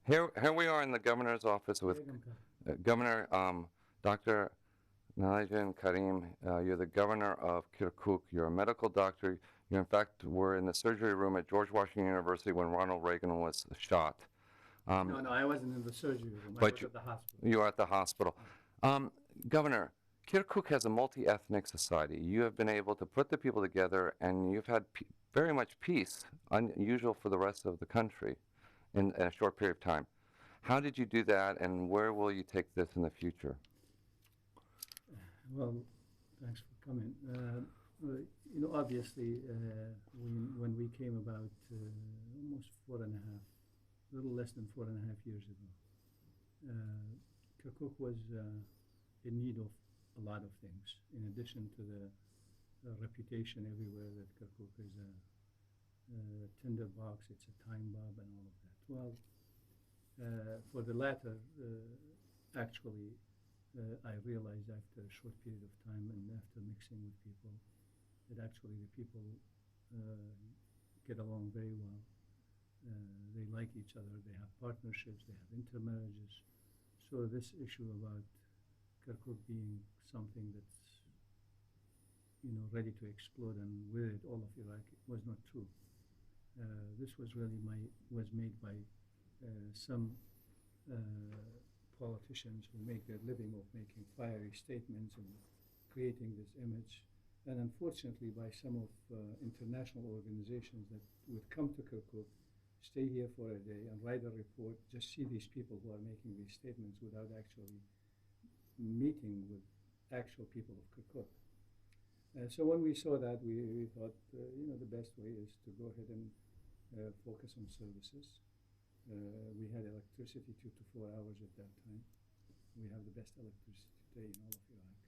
Here we are in the governor's office with Governor Dr. Najmaldin Karim. You're the governor of Kirkuk. You're a medical doctor. You, in fact, were in the surgery room at George Washington University when Ronald Reagan was shot. No, I wasn't in the surgery room. I But was at the hospital. you are at the hospital. Governor, Kirkuk has a multi-ethnic society. You have been able to put the people together, and you've had very much peace, unusual for the rest of the country, in a short period of time. How did you do that, and where will you take this in the future? Well, thanks for coming. You know, obviously, when we came about almost a little less than 4.5 years ago, Kirkuk was in need of a lot of things, in addition to the reputation everywhere that Kirkuk is a tinderbox, it's a time bomb, and all of that. Well, for the latter, actually, I realized after a short period of time and after mixing with people that actually the people get along very well. They like each other, they have partnerships, they have intermarriages. So this issue about Kirkuk being something that's, you know, ready to explode and with it all of Iraq was not true. This was really was made by some politicians who make their living of making fiery statements and creating this image, and unfortunately by some of international organizations that would come to Kirkuk, stay here for a day and write a report, just see these people who are making these statements without actually meeting with actual people of Kirkuk. So when we saw that, we thought, you know, the best way is to go ahead and focus on services. We had electricity 2 to 4 hours at that time. We have the best electricity today in all of Iraq.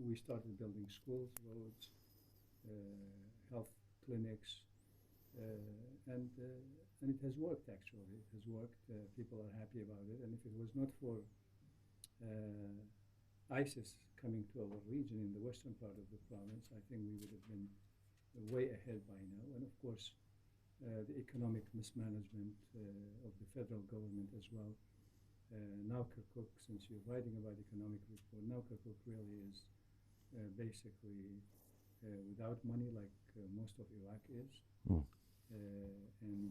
We started building schools, roads, health clinics, and it has worked actually. It has worked. People are happy about it. And if it was not for ISIS coming to our region in the western part of the province, I think we would have been way ahead by now. And of course, the economic mismanagement of the federal government as well. Now Kirkuk, since you're writing about economic report, now Kirkuk really is basically without money like most of Iraq is. And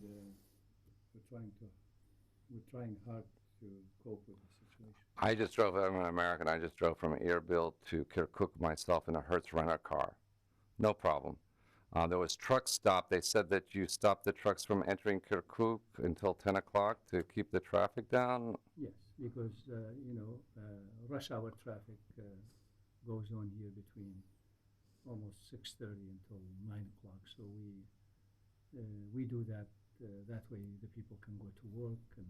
we're trying hard to cope with the situation. I just drove, I'm an American, I just drove from Erbil to Kirkuk myself in a Hertz rent-a-car. No problem. There was truck stop. They said that you stopped the trucks from entering Kirkuk until 10 o'clock to keep the traffic down? Yes, because, you know, rush hour traffic goes on here between almost 6:30 until 9 o'clock. So we do that. That way the people can go to work and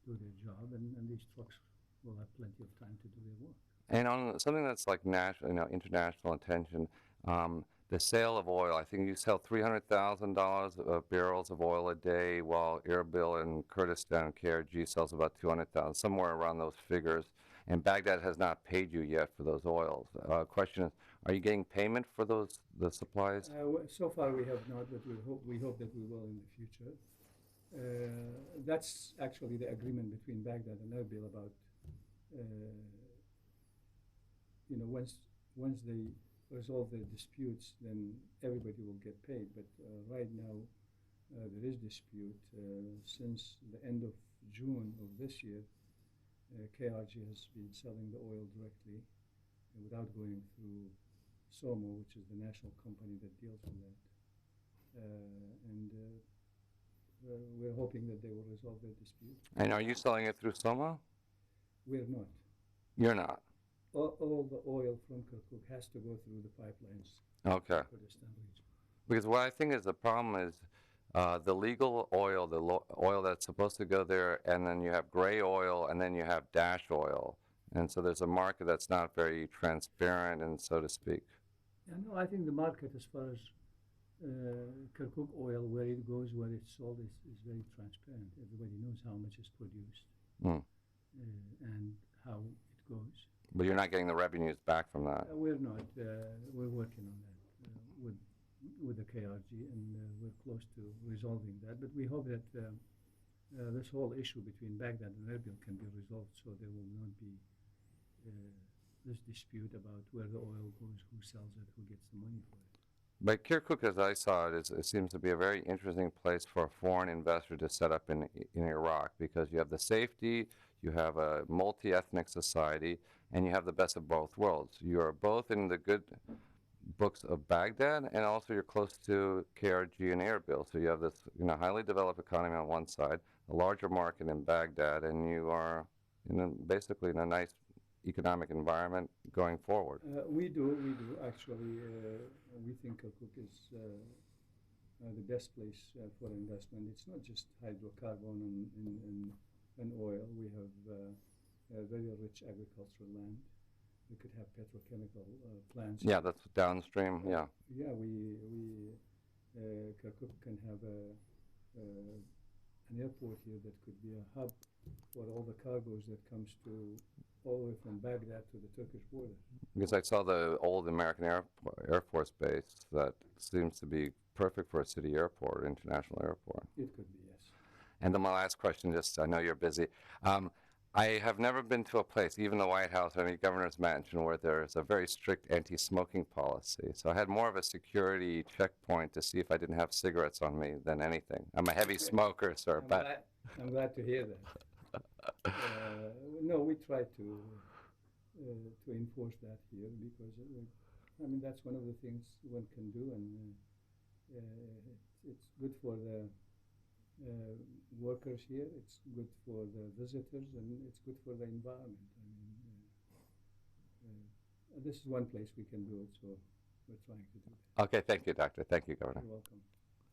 do their job, and these trucks will have plenty of time to do their work. And on something that's like national, you know, international attention, the sale of oil, I think you sell $300,000 of barrels of oil a day, while Erbil and Kurdistan, KRG, sells about 200,000, somewhere around those figures. And Baghdad has not paid you yet for those oils. Question is, are you getting payment for the supplies? So far we have not, but we hope that we will in the future. That's actually the agreement between Baghdad and Erbil about, you know, once they resolve their disputes, then everybody will get paid. But right now, there is dispute. Since the end of June of this year, KRG has been selling the oil directly without going through SOMO, which is the national company that deals with that. And we're hoping that they will resolve their dispute. And are you selling it through SOMO? We're not. You're not? All the oil from Kirkuk has to go through the pipelines. Okay. Kurdistan region. Because what I think is the problem is the legal oil, the oil that's supposed to go there, and then you have gray oil, and then you have dash oil. And so there's a market that's not very transparent, and so to speak. Yeah, no, I think the market as far as Kirkuk oil, where it goes, where it's sold, is very transparent. Everybody knows how much is produced and how it goes. But you're not getting the revenues back from that. We're not. We're working on that with the KRG, and we're close. close to resolving that. But we hope that this whole issue between Baghdad and Erbil can be resolved, so there will not be this dispute about where the oil goes, who sells it, who gets the money for it. But Kirkuk, as I saw it, it seems to be a very interesting place for a foreign investor to set up in Iraq, because you have the safety, you have a multi-ethnic society, and you have the best of both worlds. You are both in the good books of Baghdad, and also you're close to KRG and Erbil. So you have this highly developed economy on one side, a larger market in Baghdad, and you are basically in a nice economic environment going forward. We do actually. We think Kirkuk is the best place for investment. It's not just hydrocarbon and oil. We have a very rich agricultural land. We could have petrochemical plants. Yeah, that's downstream. Yeah. Yeah, Kirkuk can have an airport here that could be a hub for all the cargoes that comes to all the way from Baghdad to the Turkish border. Because I saw the old American Air Force base that seems to be perfect for a city airport, international airport. It could be, yes. And then my last question, just I know you're busy. I have never been to a place, even the White House or any governor's mansion, where there's a very strict anti-smoking policy. So I had more of a security checkpoint to see if I didn't have cigarettes on me than anything. I'm a heavy smoker, sir. I'm glad to hear that. No, we try to enforce that here, because I mean that's one of the things one can do, and it's good for the workers here. It's good for the visitors, and it's good for the environment. I mean, this is one place we can do it, so we're trying to do that. Okay, thank you, Doctor. Thank you, Governor. You're welcome.